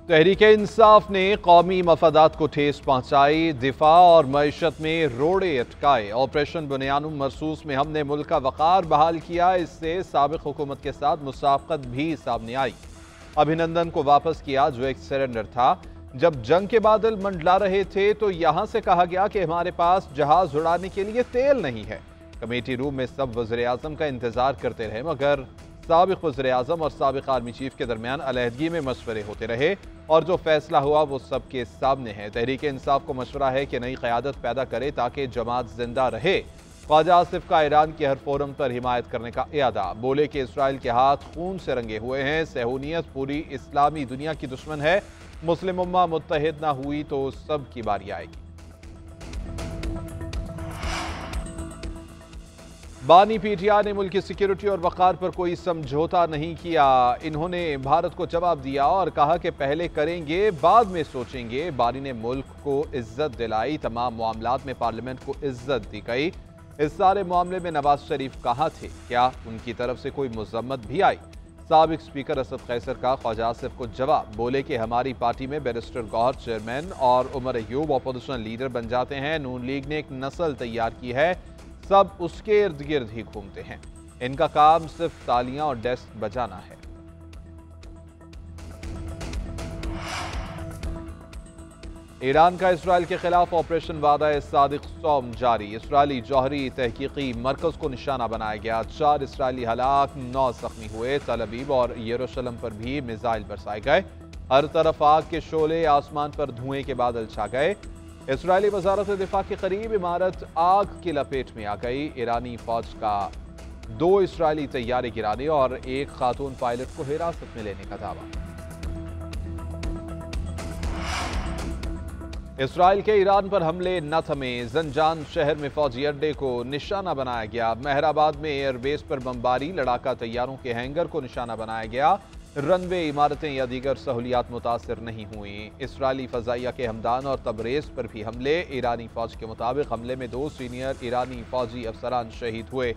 तहरीक इंसाफ ने कौमी मफादात को ठेस पहुंचाई, दिफा और मईशत में रोड़े अटकाए। ऑपरेशन बुनियानुम मरसूस में हमने मुल्क का वक़ार बहाल किया। इससे साबिक हुकूमत के साथ मुसाफ़कत भी सामने आई। अभिनंदन को वापस किया जो एक सरेंडर था। जब जंग के बादल मंडला रहे थे तो यहां से कहा गया कि हमारे पास जहाज उड़ाने के लिए तेल नहीं है। कमेटी रूम में सब वज़ीर आज़म का इंतजार करते रहे, मगर साबिक वज़ीर आज़म और साबिक आर्मी चीफ के दरमियान अलहदगी में मशवरे होते रहे और जो फैसला हुआ वो सबके सामने है। तहरीक इंसाफ को मशवरा है कि नई क़यादत पैदा करे ताकि जमात जिंदा रहे। ख्वाजा आसिफ का ईरान के हर फोरम पर हिमायत करने का इरादा। बोले कि इसराइल के हाथ खून से रंगे हुए हैं। सहूनियत पूरी इस्लामी दुनिया की दुश्मन है। मुस्लिम उम्मा मुत्तहिद ना हुई तो सब की बारी आएगी। बानी पीटीआई ने मुल्क की सिक्योरिटी और वक़ार पर कोई समझौता नहीं किया। इन्होंने भारत को जवाब दिया और कहा कि पहले करेंगे बाद में सोचेंगे। बानी ने मुल्क को इज्जत दिलाई। तमाम मामलात में पार्लियामेंट को इज्जत दी गई। इस सारे मामले में नवाज शरीफ कहाँ थे? क्या उनकी तरफ से कोई मजम्मत भी आई? साबिक स्पीकर असद कैसर का ख्वाजा आसिफ को जवाब। बोले कि हमारी पार्टी में बैरिस्टर गौहर चेयरमैन और उमर अयूब अपोजिशन लीडर बन जाते हैं। नून लीग ने एक नस्ल तैयार की है, सब उसके इर्द गिर्द ही घूमते हैं। इनका काम सिर्फ तालियां और डेस्क बजाना है। ईरान का इसराइल के खिलाफ ऑपरेशन वादा सादिक सौम जारी। इसराइली जौहरी तहकीकी मरकज को निशाना बनाया गया। 4 इसराइली हलाक, 9 जख्मी हुए। तल अवीव और यरूशलेम पर भी मिसाइल बरसाए गए। हर तरफ आग के शोले, आसमान पर धुएं के बादल छा गए। इसराइली वजारत दिफा के करीब इमारत आग की लपेट में आ गई। ईरानी फौज का 2 इसराइली तैयारे गिराने और एक खातून पायलट को हिरासत में लेने का दावा। इसराइल के ईरान पर हमले न थमे। जंजान शहर में फौजी अड्डे को निशाना बनाया गया। मेहराबाद में एयरबेस पर बमबारी, लड़ाका तैयारों के हैंगर को निशाना बनाया गया। रनवे, इमारतें या दीगर सहूलियात मुतासर नहीं हुई। इसराइली फजाइया के हमदान और तबरेज़ पर भी हमले। ईरानी फौज के मुताबिक हमले में 2 सीनियर ईरानी फौजी अफसरान शहीद हुए।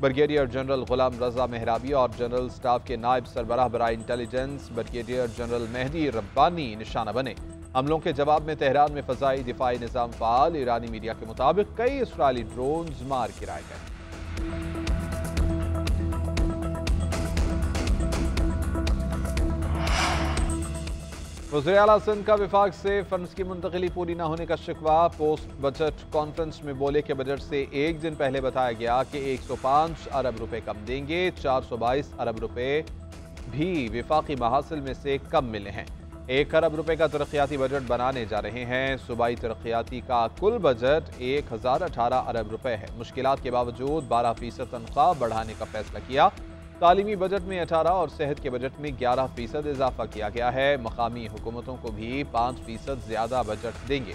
ब्रिगेडियर जनरल गुलाम रजा मेहराबी और जनरल स्टाफ के नायब सरबराह बराए intelligence brigadier general Mehdi Rabbani निशाना बने। हमलों के जवाब में तेहरान में फजाई दिफाई निज़ाम फ़ाल। ईरानी मीडिया के मुताबिक कई इसराइली ड्रोन्स मार गिराए गए। वज़ीर आला सिंध का विफाक से फंड्स की मुंतकिली पूरी न होने का शिकवा। पोस्ट बजट कॉन्फ्रेंस में बोले कि बजट से एक दिन पहले बताया गया कि 105 अरब रुपए कम देंगे। 422 अरब रुपए भी विफाकी महासिल में से कम मिले हैं। 1 अरब रुपए का तरक्याती बजट बनाने जा रहे हैं। सूबाई तरक्याती का कुल बजट 1018 अरब रुपए है। मुश्किलात के बावजूद 12% तनख्वाह बढ़ाने का फैसला किया। तालीमी बजट में 18 और सेहत के बजट में 11% इजाफा किया गया है। मकामी हुकूमतों को भी 5% ज्यादा बजट देंगे।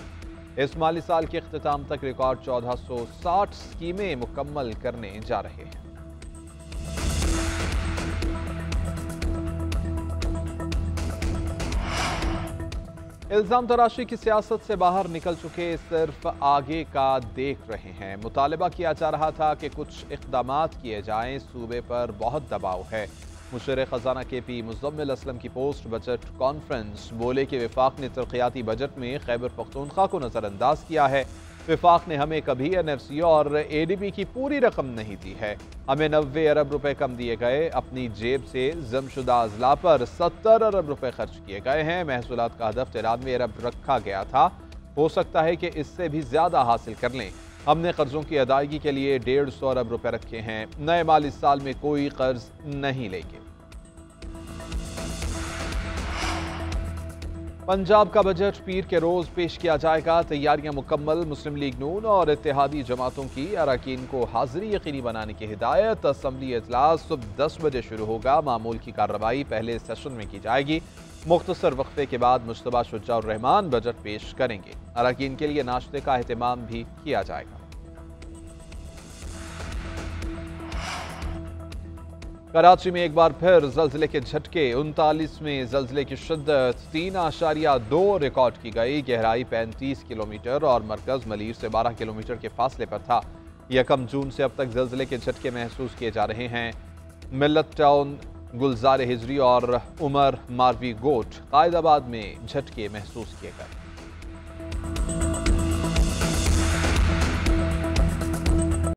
इस माली साल के इख्तिताम तक रिकॉर्ड 1460 स्कीमें मुकम्मल करने जा रहे हैं। इल्जाम तराशी की सियासत से बाहर निकल चुके सिर्फ आगे का देख रहे हैं। मुतालबा किया जा रहा था कि कुछ इक़दामात किए जाएं। सूबे पर बहुत दबाव है। मुशर खजाना KP मुज़म्मिल असलम की पोस्ट बजट कॉन्फ्रेंस। बोले कि विफाक ने तरक्याती बजट में खैबर पख्तूनख्वा को नज़रअंदाज किया है। विफाक ने हमें कभी NFC और ADB की पूरी रकम नहीं दी है। हमें 90 अरब रुपए कम दिए गए। अपनी जेब से जमशुदा अजला पर 70 अरब रुपए खर्च किए गए हैं। महसूलात का हदफ 93 अरब रखा गया था। हो सकता है कि इससे भी ज्यादा हासिल कर लें। हमने कर्जों की अदायगी के लिए 150 अरब रुपए रखे हैं। नए माली साल में कोई कर्ज नहीं लेंगे। पंजाब का बजट पीर के रोज पेश किया जाएगा। तैयारियां मुकम्मल। मुस्लिम लीग नून और इत्तेहादी जमातों की अरकान को हाजिरी यकीनी बनाने की हिदायत। असम्बली इजलास सुबह 10 बजे शुरू होगा। मामूल की कार्रवाई पहले सेशन में की जाएगी। मुख्तसर वक्फे के बाद मुश्तबा शुजाउर रहमान बजट पेश करेंगे। अरकान के लिए नाश्ते का एहतमाम भी किया जाएगा। कराची में एक बार फिर जल्जले के झटके। 39वें जल्जले की शिद्दत 3.2 रिकॉर्ड की गई। गहराई 35 किलोमीटर और मरकज मलीर से 12 किलोमीटर के फासले पर था। 1 जून से अब तक जल्जले के झटके महसूस किए जा रहे हैं। मिल्लत टाउन गुलजार हिजरी और उमर मारवी गोट कायदाबाद में झटके महसूस किए गए।